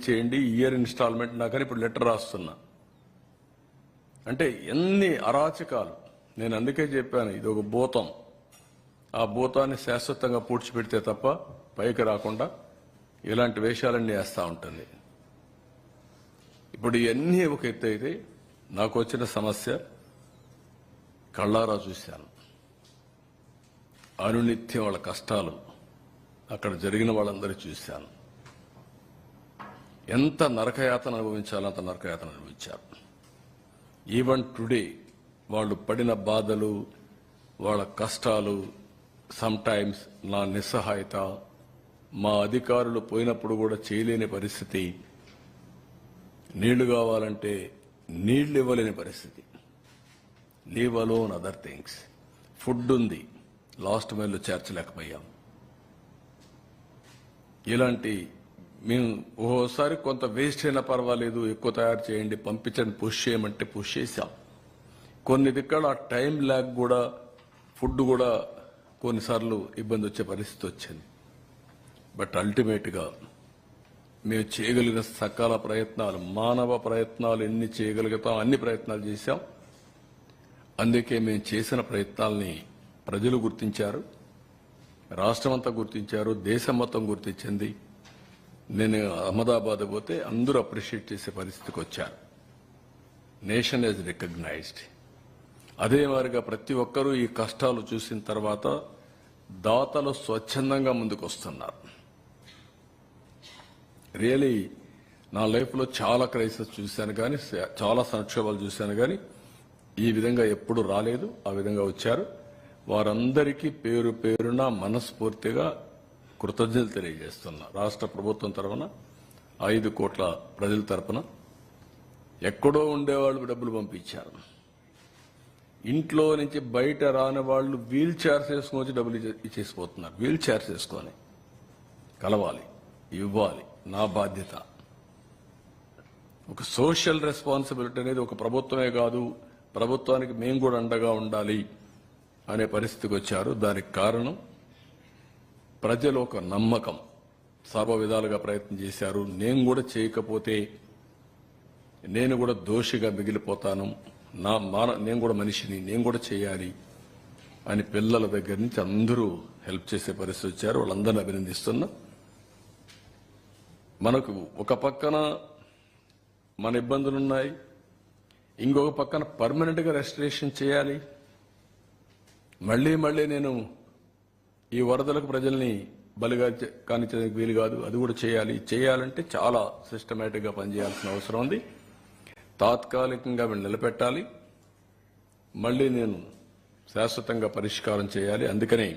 ఇచ్చేయండి, year instalment నాకని ఇప్పుడు లెటర్ రాస్తున్నా. అంటే ఎన్ని అరాచకాలు. నేను అందుకే చెప్పాను, ఇది ఒక భూతం. ఆ భూతాన్ని శాశ్వతంగా పూడ్చిపెడితే తప్ప పైకి రాకుండా ఇలాంటి వేషాలన్నీ వేస్తూ ఉంటుంది. ఇప్పుడు ఇవన్నీ ఒక ఎత్తు అయితే, నాకు వచ్చిన సమస్య కళ్ళారా చూశాను. అనునిత్యం వాళ్ళ కష్టాలు అక్కడ జరిగిన వాళ్ళందరూ చూశాను. ఎంత నరకయాతన అనుభవించాలో అంత నరకయాతన అనుభవించారు. ఈవెన్ టుడే వాళ్ళు పడిన బాధలు, వాళ్ళ కష్టాలు, సమ్ టైమ్స్ నా నిస్సహాయత, మా అధికారులు పోయినప్పుడు కూడా చేయలేని పరిస్థితి, నీళ్లు కావాలంటే నీళ్లు ఇవ్వలేని పరిస్థితి, leave alone other things. Food ఉంది, లాస్ట్ మైల్లో చేర్చలేకపోయాం. ఇలాంటి మేము ఓసారి కొంత వేస్ట్ అయినా పర్వాలేదు, ఎక్కువ తయారు చేయండి, పంపించండి, పుష్ చేయమంటే పుష్ చేశాం. కొన్ని దిక్కడ ఆ టైం ల్యాగ్ కూడా, ఫుడ్ కూడా కొన్నిసార్లు ఇబ్బంది వచ్చే పరిస్థితి వచ్చింది. బట్ అల్టిమేట్గా మేము చేయగలిగిన సకాల ప్రయత్నాలు, మానవ ప్రయత్నాలు ఎన్ని చేయగలుగుతాం అన్ని ప్రయత్నాలు చేశాం. అందుకే మేము చేసిన ప్రయత్నాల్ని ప్రజలు గుర్తించారు, రాష్ట్రమంతా గుర్తించారు, దేశం మొత్తం గుర్తించింది. నేను అహ్మదాబాద్ పోతే అందరూ అప్రిషియేట్ చేసే పరిస్థితికి వచ్చారు. Nation is recognised. అదే మాదిరిగా ప్రతి ఒక్కరూ ఈ కష్టాలు చూసిన తర్వాత దాతలు స్వచ్ఛందంగా ముందుకు వస్తున్నారు. రియలీ నా లైఫ్లో చాలా క్రైసిస్ చూశాను, కానీ చాలా సంక్షోభాలు చూశాను, కానీ ఈ విధంగా ఎప్పుడు రాలేదు. ఆ విధంగా వచ్చారు. వారందరికీ పేరు పేరున మనస్ఫూర్తిగా కృతజ్ఞతలు తెలియజేస్తున్నా. రాష్ట్ర ప్రభుత్వం తరఫున, 5 కోట్ల ప్రజల తరఫున. ఎక్కడో ఉండేవాళ్ళు డబ్బులు పంపించారు. ఇంట్లో నుంచి బయట రాని వాళ్ళు వీల్ చైర్స్ వేసుకొని వచ్చి డబ్బులు ఇచ్చేసిపోతున్నారు. వీల్ చైర్స్ వేసుకొని కలవాలి, ఇవ్వాలి, నా బాధ్యత. ఒక సోషల్ రెస్పాన్సిబిలిటీ అనేది ఒక ప్రభుత్వమే కాదు, ప్రభుత్వానికి మేము కూడా అండగా ఉండాలి అనే పరిస్థితికి వచ్చారు. దానికి కారణం ప్రజలు ఒక నమ్మకం, సర్వ విధాలుగా ప్రయత్నం చేశారు. నేను కూడా చేయకపోతే నేను కూడా దోషిగా మిగిలిపోతాను, నేను కూడా మనిషిని, నేను కూడా చేయాలి అని పిల్లల దగ్గర నుంచి అందరూ హెల్ప్ చేసే పరిస్థితి వచ్చారు. వాళ్ళందరినీ అభినందిస్తున్నా. మనకు ఒక పక్కన మన ఇబ్బందులున్నాయి, ఇంకొక పక్కన పర్మనెంట్గా రెస్టరేషన్ చేయాలి. మళ్లీ నేను ఈ వరదలకు ప్రజల్ని బలిగా కానించడానికి వీలు కాదు, అది కూడా చేయాలంటే చాలా సిస్టమేటిక్గా పనిచేయాల్సిన అవసరం ఉంది. తాత్కాలికంగా నిలబెట్టాలి, మళ్లీ నేను శాశ్వతంగా పరిష్కారం చేయాలి. అందుకని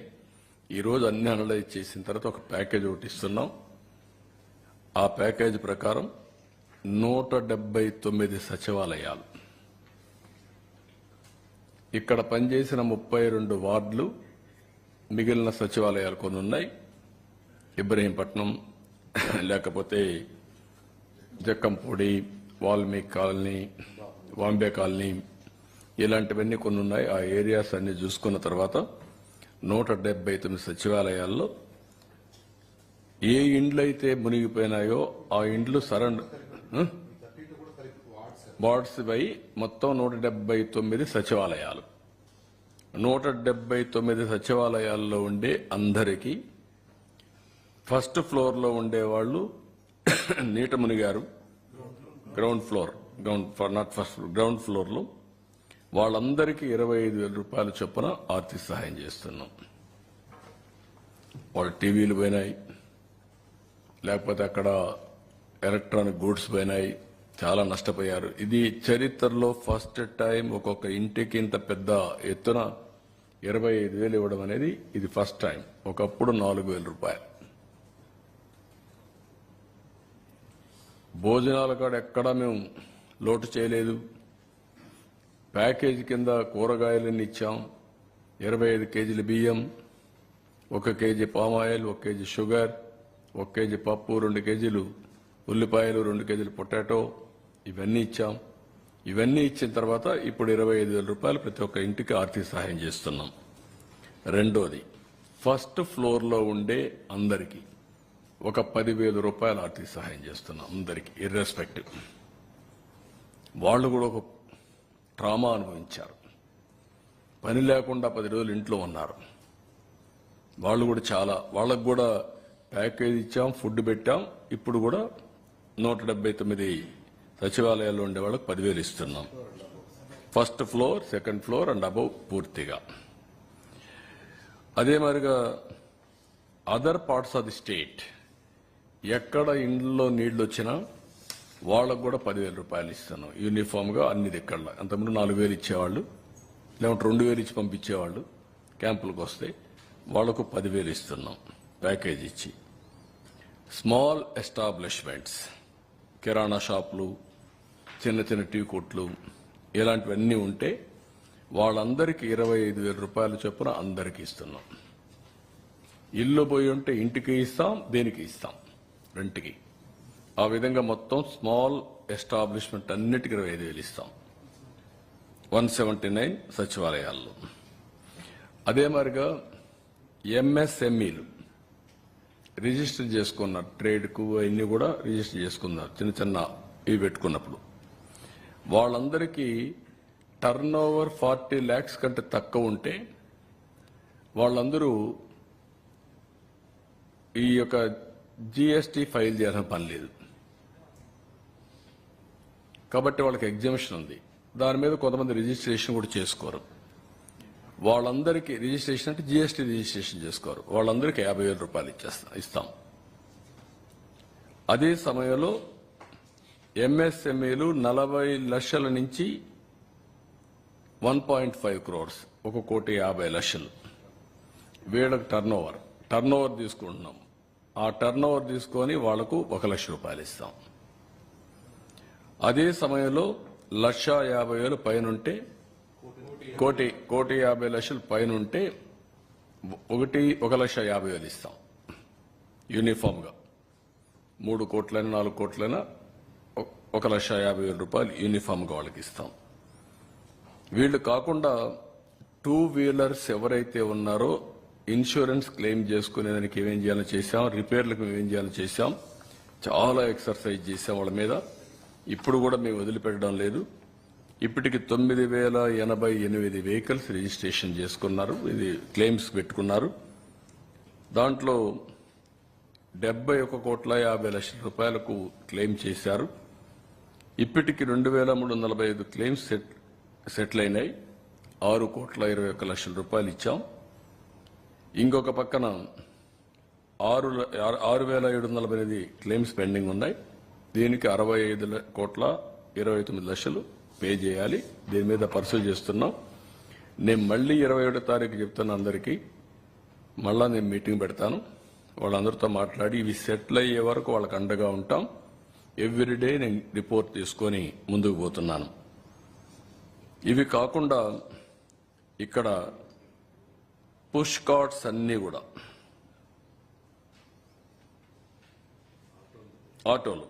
ఈరోజు అన్ని అనలైజ్ చేసిన తర్వాత ఒక ప్యాకేజ్ ఒకటి ఇస్తున్నాం. ఆ ప్యాకేజ్ ప్రకారం 179 సచివాలయాలు, ఇక్కడ పనిచేసిన 32 వార్డులు, మిగిలిన సచివాలయాలు కొన్ని ఉన్నాయి. ఇబ్రహీంపట్నం, లేకపోతే జక్కంపూడి, వాల్మీకి కాలనీ, వాంబే కాలనీ, ఇలాంటివన్నీ కొన్ని ఉన్నాయి. ఆ ఏరియాస్ అన్ని చూసుకున్న తర్వాత 179 సచివాలయాల్లో ఏ ఇండ్లు అయితే మునిగిపోయినాయో ఆ ఇండ్లు వార్డ్స్ పై మొత్తం 179 సచివాలయాలు. 179 సచివాలయాల్లో ఉండే అందరికీ ఫస్ట్ ఫ్లోర్లో ఉండేవాళ్ళు నీట మునిగారు, గ్రౌండ్ ఫ్లోర్లో వాళ్ళందరికీ 25,000 రూపాయల చొప్పున ఆర్థిక సహాయం చేస్తున్నాం. వాళ్ళ టీవీలు పోయినాయి, లేకపోతే అక్కడ ఎలక్ట్రానిక్ గూడ్స్ పోయినాయి, చాలా నష్టపోయారు. ఇది చరిత్రలో ఫస్ట్ టైం ఒక్కొక్క ఇంటికి ఇంత పెద్ద ఎత్తున 25,000 ఇవ్వడం అనేది ఇది ఫస్ట్ టైం. ఒకప్పుడు 4,000 రూపాయలు. భోజనాల కాడ ఎక్కడా మేము లోటు చేయలేదు. ప్యాకేజీ కింద కూరగాయలన్నీ ఇచ్చాం. 25 కేజీల బియ్యం, 1 KG palm oil, 1 KG sugar, 1 KG పప్పు, 2 కేజీలు ఉల్లిపాయలు, 2 కేజీలు పొటాటో, ఇవన్నీ ఇచ్చాం. ఇవన్నీ ఇచ్చిన తర్వాత ఇప్పుడు 25,000 రూపాయలు ప్రతి ఒక్క ఇంటికి ఆర్థిక సహాయం చేస్తున్నాం. రెండోది, ఫస్ట్ ఫ్లోర్లో ఉండే అందరికీ ఒక 10,000 రూపాయలు ఆర్థిక సహాయం చేస్తున్నాం అందరికీ ఇర్రెస్పెక్టివ్. వాళ్ళు కూడా ఒక ట్రామా అనుభవించారు, పని లేకుండా 10 రోజులు ఇంట్లో ఉన్నారు. వాళ్ళు కూడా వాళ్ళకు కూడా ప్యాకేజ్ ఇచ్చాం, ఫుడ్ పెట్టాం. ఇప్పుడు కూడా 179 సచివాలయాల్లో ఉండే వాళ్ళకి 10,000 ఇస్తున్నాం. First floor, second floor and above పూర్తిగా. అదే మరిగా other parts of the state ఎక్కడ ఇండ్లలో నీళ్లు వచ్చినా వాళ్ళకు కూడా 10,000 రూపాయలు ఇస్తున్నాం యూనిఫామ్గా అన్ని దిక్కల్లో. అంతకుముందు 4,000 ఇచ్చేవాళ్ళు, లేకుంటే 2,000 ఇచ్చి పంపించేవాళ్ళు క్యాంపులకు వస్తే. వాళ్లకు 10,000 ఇస్తున్నాం ప్యాకేజ్ ఇచ్చి. స్మాల్ ఎస్టాబ్లిష్మెంట్స్, కిరాణా షాపులు, చిన్న చిన్న టీ కొట్లు, ఇలాంటివన్నీ ఉంటే వాళ్ళందరికీ 25,000 రూపాయల చొప్పున అందరికీ ఇస్తున్నాం. ఇల్లు పోయి ఉంటే ఇంటికి ఇస్తాం, దేనికి ఇస్తాం, రెంట్కి. ఆ విధంగా మొత్తం స్మాల్ ఎస్టాబ్లిష్మెంట్ అన్నిటికీ 25,000 ఇస్తాం 179 సచివాలయాల్లో. అదే మరిగా ఎంఎస్ఎంఈలు రిజిస్టర్ చేసుకున్నారు, ట్రేడ్కు అవన్నీ కూడా రిజిస్టర్ చేసుకున్నారు. చిన్న చిన్న ఇవి పెట్టుకున్నప్పుడు వాళ్ళందరికీ టర్న్ ఓవర్ 40 lakhs కంటే తక్కువ ఉంటే వాళ్ళందరూ ఈ యొక్క జిఎస్టీ ఫైల్ చేయాల్సిన పని లేదు. కాబట్టి వాళ్ళకి ఎగ్జామిషన్ ఉంది. దాని మీద కొంతమంది రిజిస్ట్రేషన్ కూడా చేసుకోరు. వాళ్ళందరికీ రిజిస్ట్రేషన్ అంటే జిఎస్టీ రిజిస్ట్రేషన్ చేసుకోరు. వాళ్ళందరికీ 50,000 రూపాయలు ఇస్తాం. అదే సమయంలో ఎంఎస్ఎంఈలు 40 లక్షల నుంచి 1.5 crores, 1,50,00,000 వీళ్ళకి టర్న్ ఓవర్ తీసుకుంటున్నాం. ఆ టర్న్ ఓవర్ తీసుకొని వాళ్లకు 1,00,000 రూపాయలు ఇస్తాం. అదే సమయంలో 1,50,000 పైన ఉంటే, 1,50,00,000 పైన ఉంటే 1,50,000 ఇస్తాం యూనిఫామ్గా. 3 కోట్లైనా 4 కోట్లైనా 1,50,000 రూపాయలు యూనిఫామ్గా వాళ్ళకి ఇస్తాం. వీళ్ళు కాకుండా 2 వీలర్స్ ఎవరైతే ఉన్నారో ఇన్సూరెన్స్ క్లెయిమ్ చేసుకునేదానికి ఏమేం చేయాలో చేశాం, రిపేర్లకు ఏమేం చేయాలో చేశాం, చాలా ఎక్సర్సైజ్ చేశాం వాళ్ళ మీద. ఇప్పుడు కూడా మేము వదిలిపెట్టడం లేదు. ఇప్పటికి 9,088 వెహికల్స్ రిజిస్ట్రేషన్ చేసుకున్నారు, ఇది క్లెయిమ్స్ పెట్టుకున్నారు. దాంట్లో 71,50,00,000 రూపాయలకు క్లెయిమ్ చేశారు. ఇప్పటికి 2,345 క్లెయిమ్స్ సెటిల్ అయినాయి. 6,21,00,000 రూపాయలు ఇచ్చాం. ఇంకొక పక్కన 6,748 క్లెయిమ్స్ పెండింగ్ ఉన్నాయి. దీనికి 65,29,00,000 పే చేయాలి. దీని మీద పరిశీలన చేస్తున్నాం. నేను మళ్ళీ 27వ తారీఖు చెప్తాను అందరికీ. మళ్ళా నేను మీటింగ్ పెడతాను, వాళ్ళందరితో మాట్లాడి ఇవి సెటిల్ అయ్యే వరకు వాళ్ళకి అండగా ఉంటాం. ఎవ్రీడే నేను రిపోర్ట్ తీసుకొని ముందుకు పోతున్నాను. ఇవి కాకుండా ఇక్కడ పుష్ కార్డ్స్ అన్నీ కూడా ఆటోలు